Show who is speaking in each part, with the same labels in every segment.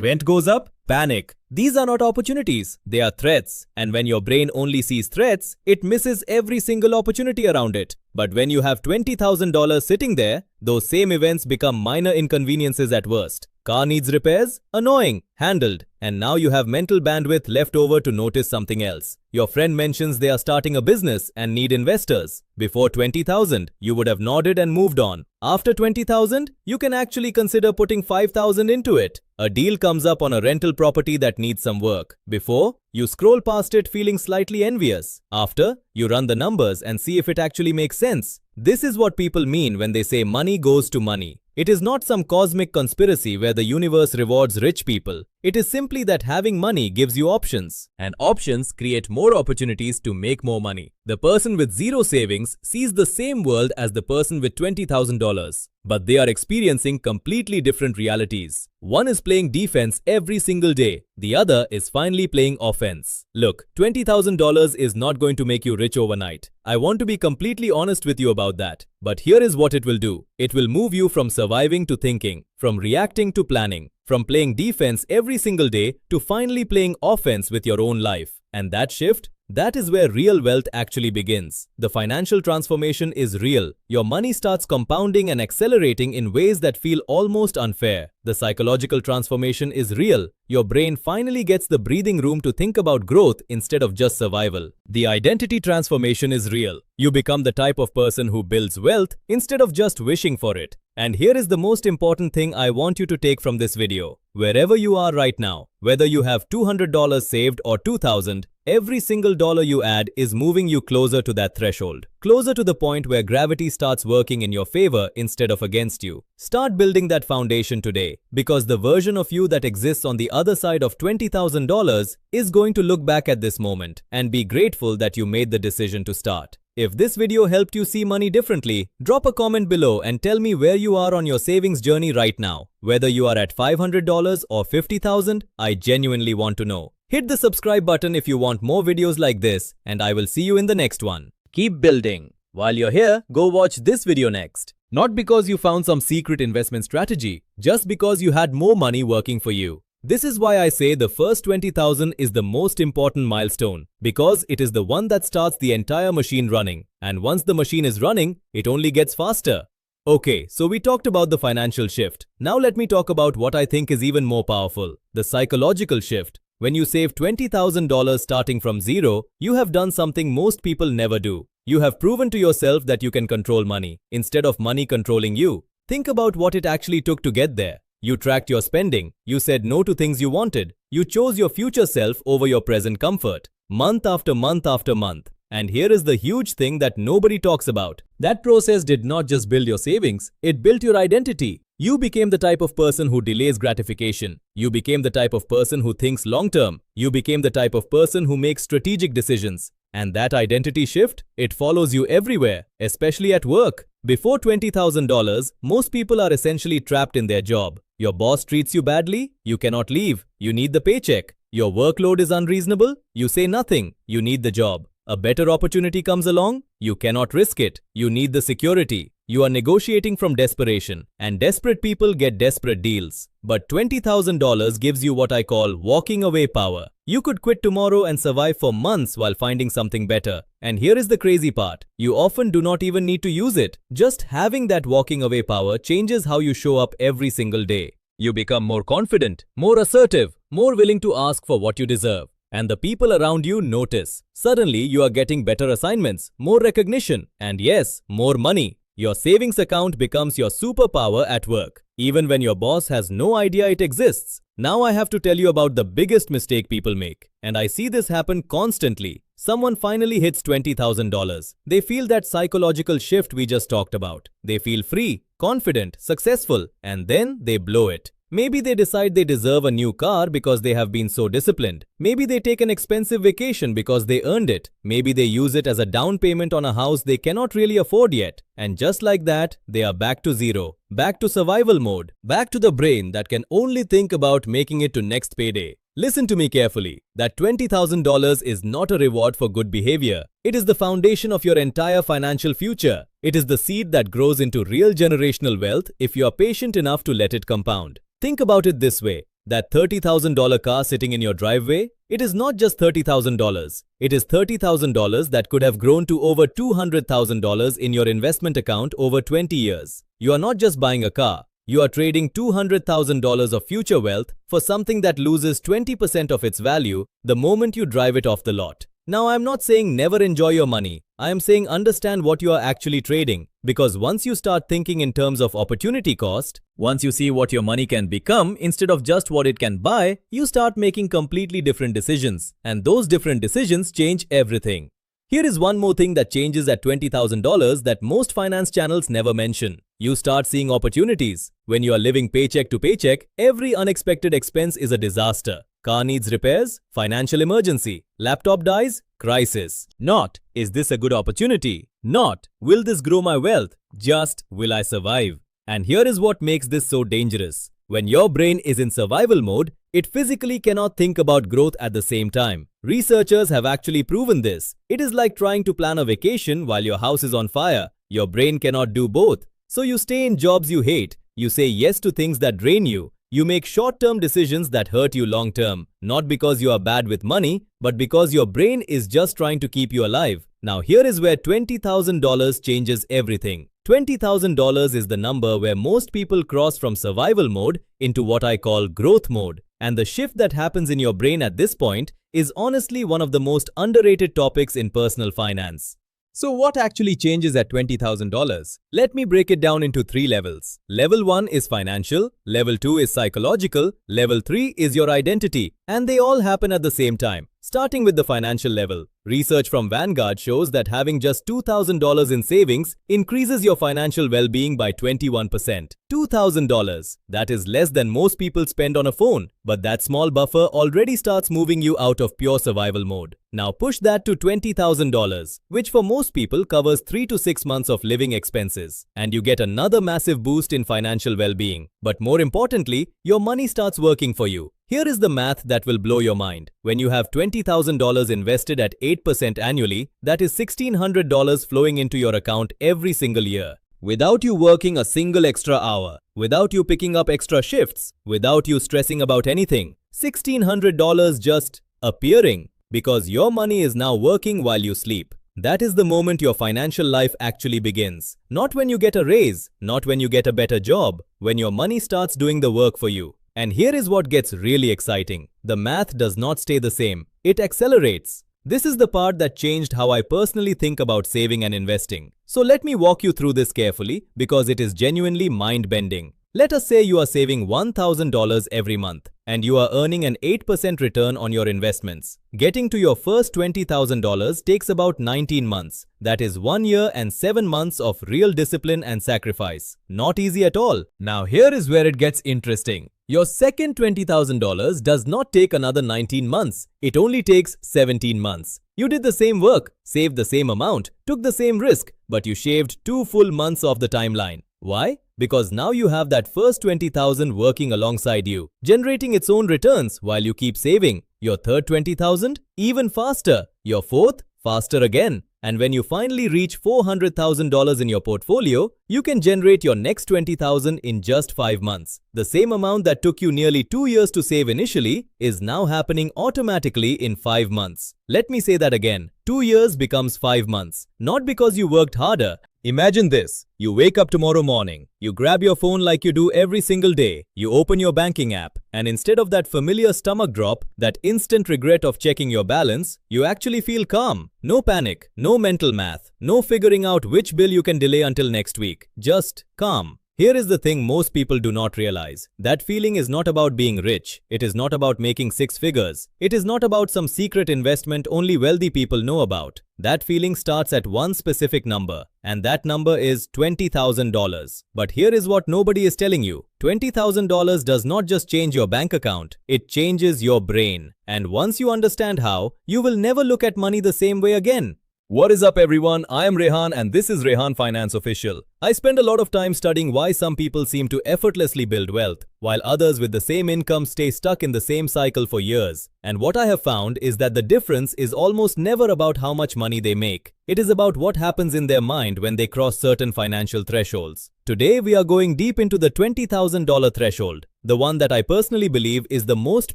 Speaker 1: Rent goes up? Panic. These are not opportunities, they are threats. And when your brain only sees threats, it misses every single opportunity around it. But when you have $20,000 sitting there, those same events become minor inconveniences at worst. Car needs repairs? Annoying. Handled. And now you have mental bandwidth left over to notice something else. Your friend mentions they are starting a business and need investors. Before 20,000, you would have nodded and moved on. After 20,000, you can actually consider putting 5,000 into it. A deal comes up on a rental property that needs some work. Before, you scroll past it feeling slightly envious. After, you run the numbers and see if it actually makes sense. This is what people mean when they say money goes to money. It is not some cosmic conspiracy where the universe rewards rich people. It is simply that having money gives you options. And options create more opportunities to make more money. The person with zero savings sees the same world as the person with $20,000. But they are experiencing completely different realities. One is playing defense every single day. The other is finally playing offense. Look, $20,000 is not going to make you rich overnight. I want to be completely honest with you about that. But here is what it will do. It will move you from surviving to thinking, from reacting to planning, from playing defense every single day to finally playing offense with your own life. And that shift, that is where real wealth actually begins. The financial transformation is real. Your money starts compounding and accelerating in ways that feel almost unfair. The psychological transformation is real. Your brain finally gets the breathing room to think about growth instead of just survival. The identity transformation is real. You become the type of person who builds wealth instead of just wishing for it. And here is the most important thing I want you to take from this video. Wherever you are right now, whether you have $200 saved or $2,000, every single dollar you add is moving you closer to that threshold. Closer to the point where gravity starts working in your favor instead of against you. Start building that foundation today, because the version of you that exists on the other side of $20,000 is going to look back at this moment and be grateful that you made the decision to start. If this video helped you see money differently, drop a comment below and tell me where you are on your savings journey right now. Whether you are at $500 or $50,000, I genuinely want to know. Hit the subscribe button if you want more videos like this, and I will see you in the next one. Keep building. While you're here, go watch this video next. Not because you found some secret investment strategy, just because you had more money working for you. This is why I say the first 20,000 is the most important milestone, because it is the one that starts the entire machine running. And once the machine is running, it only gets faster. Okay, so we talked about the financial shift. Now let me talk about what I think is even more powerful, the psychological shift. When you save $20,000 starting from zero, you have done something most people never do. You have proven to yourself that you can control money, instead of money controlling you. Think about what it actually took to get there. You tracked your spending, you said no to things you wanted, you chose your future self over your present comfort, month after month after month. And here is the huge thing that nobody talks about. That process did not just build your savings, it built your identity. You became the type of person who delays gratification. You became the type of person who thinks long-term. You became the type of person who makes strategic decisions. And that identity shift, it follows you everywhere, especially at work. Before $20,000, most people are essentially trapped in their job. Your boss treats you badly, you cannot leave, you need the paycheck. Your workload is unreasonable, you say nothing, you need the job. A better opportunity comes along, you cannot risk it, you need the security. You are negotiating from desperation, and desperate people get desperate deals. But $20,000 gives you what I call walking away power. You could quit tomorrow and survive for months while finding something better. And here is the crazy part. You often do not even need to use it. Just having that walking away power changes how you show up every single day. You become more confident, more assertive, more willing to ask for what you deserve. And the people around you notice. Suddenly, you are getting better assignments, more recognition, and yes, more money. Your savings account becomes your superpower at work, even when your boss has no idea it exists. Now I have to tell you about the biggest mistake people make. And I see this happen constantly. Someone finally hits $20,000. They feel that psychological shift we just talked about. They feel free, confident, successful, and then they blow it. Maybe they decide they deserve a new car because they have been so disciplined. Maybe they take an expensive vacation because they earned it. Maybe they use it as a down payment on a house they cannot really afford yet. And just like that, they are back to zero. Back to survival mode. Back to the brain that can only think about making it to next payday. Listen to me carefully. That $20,000 is not a reward for good behavior. It is the foundation of your entire financial future. It is the seed that grows into real generational wealth if you are patient enough to let it compound. Think about it this way. That $30,000 car sitting in your driveway? It is not just $30,000. It is $30,000 that could have grown to over $200,000 in your investment account over 20 years. You are not just buying a car. You are trading $200,000 of future wealth for something that loses 20% of its value the moment you drive it off the lot. Now, I'm not saying never enjoy your money. I am saying understand what you are actually trading, because once you start thinking in terms of opportunity cost, once you see what your money can become instead of just what it can buy, you start making completely different decisions, and those different decisions change everything. Here is one more thing that changes at $20,000 that most finance channels never mention. You start seeing opportunities. When you are living paycheck to paycheck, every unexpected expense is a disaster. Car needs repairs, financial emergency, laptop dies, crisis. Not, is this a good opportunity? Not, will this grow my wealth? Just, will I survive? And here is what makes this so dangerous. When your brain is in survival mode, it physically cannot think about growth at the same time. Researchers have actually proven this. It is like trying to plan a vacation while your house is on fire. Your brain cannot do both. So you stay in jobs you hate. You say yes to things that drain you. You make short-term decisions that hurt you long-term, not because you are bad with money, but because your brain is just trying to keep you alive. Now here is where $20,000 changes everything. $20,000 is the number where most people cross from survival mode into what I call growth mode. And the shift that happens in your brain at this point is honestly one of the most underrated topics in personal finance. So what actually changes at $20,000? Let me break it down into 3 levels. Level 1 is financial, level 2 is psychological, level 3 is your identity, and they all happen at the same time. Starting with the financial level, research from Vanguard shows that having just $2,000 in savings increases your financial well-being by 21%. $2,000. That is less than most people spend on a phone, but that small buffer already starts moving you out of pure survival mode. Now push that to $20,000, which for most people covers 3 to 6 months of living expenses, and you get another massive boost in financial well-being. But more importantly, your money starts working for you. Here is the math that will blow your mind. When you have $20,000 invested at 8% annually, that is $1,600 flowing into your account every single year. Without you working a single extra hour, without you picking up extra shifts, without you stressing about anything. $1,600 just appearing because your money is now working while you sleep. That is the moment your financial life actually begins. Not when you get a raise, not when you get a better job, when your money starts doing the work for you. And here is what gets really exciting. The math does not stay the same. It accelerates. This is the part that changed how I personally think about saving and investing. So let me walk you through this carefully because it is genuinely mind-bending. Let us say you are saving $1,000 every month and you are earning an 8% return on your investments. Getting to your first $20,000 takes about 19 months. That is 1 year and 7 months of real discipline and sacrifice. Not easy at all. Now here is where it gets interesting. Your second $20,000 does not take another 19 months. It only takes 17 months. You did the same work, saved the same amount, took the same risk, but you shaved 2 full months off the timeline. Why? Because now you have that first $20,000 working alongside you, generating its own returns while you keep saving. Your third $20,000? Even faster. Your fourth? Faster again. And when you finally reach $400,000 in your portfolio, you can generate your next $20,000 in just 5 months. The same amount that took you nearly 2 years to save initially is now happening automatically in 5 months. Let me say that again. 2 years becomes 5 months. Not because you worked harder. Imagine this. You wake up tomorrow morning. You grab your phone like you do every single day. You open your banking app. And instead of that familiar stomach drop, that instant regret of checking your balance, you actually feel calm. No panic, no mental math, no figuring out which bill you can delay until next week. Just calm. Here is the thing most people do not realize. That feeling is not about being rich. It is not about making 6 figures. It is not about some secret investment only wealthy people know about. That feeling starts at one specific number, and that number is $20,000. But here is what nobody is telling you. $20,000 does not just change your bank account, it changes your brain. And once you understand how, you will never look at money the same way again. What is up everyone, I am Rehan and this is Rehan Finance Official. I spend a lot of time studying why some people seem to effortlessly build wealth, while others with the same income stay stuck in the same cycle for years. And what I have found is that the difference is almost never about how much money they make. It is about what happens in their mind when they cross certain financial thresholds. Today we are going deep into the $20,000 threshold, the one that I personally believe is the most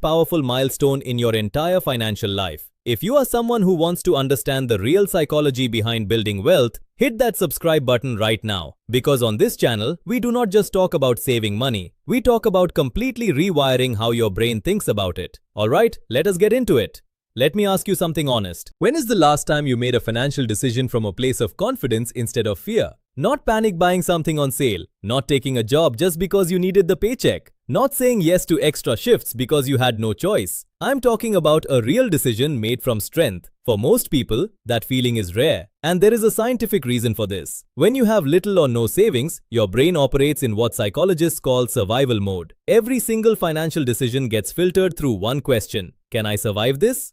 Speaker 1: powerful milestone in your entire financial life. If you are someone who wants to understand the real psychology behind building wealth, hit that subscribe button right now. Because on this channel, we do not just talk about saving money, we talk about completely rewiring how your brain thinks about it. Alright, let us get into it. Let me ask you something honest. When is the last time you made a financial decision from a place of confidence instead of fear? Not panic buying something on sale, not taking a job just because you needed the paycheck, not saying yes to extra shifts because you had no choice. I'm talking about a real decision made from strength. For most people, that feeling is rare, and there is a scientific reason for this. When you have little or no savings, your brain operates in what psychologists call survival mode. Every single financial decision gets filtered through one question: can I survive this?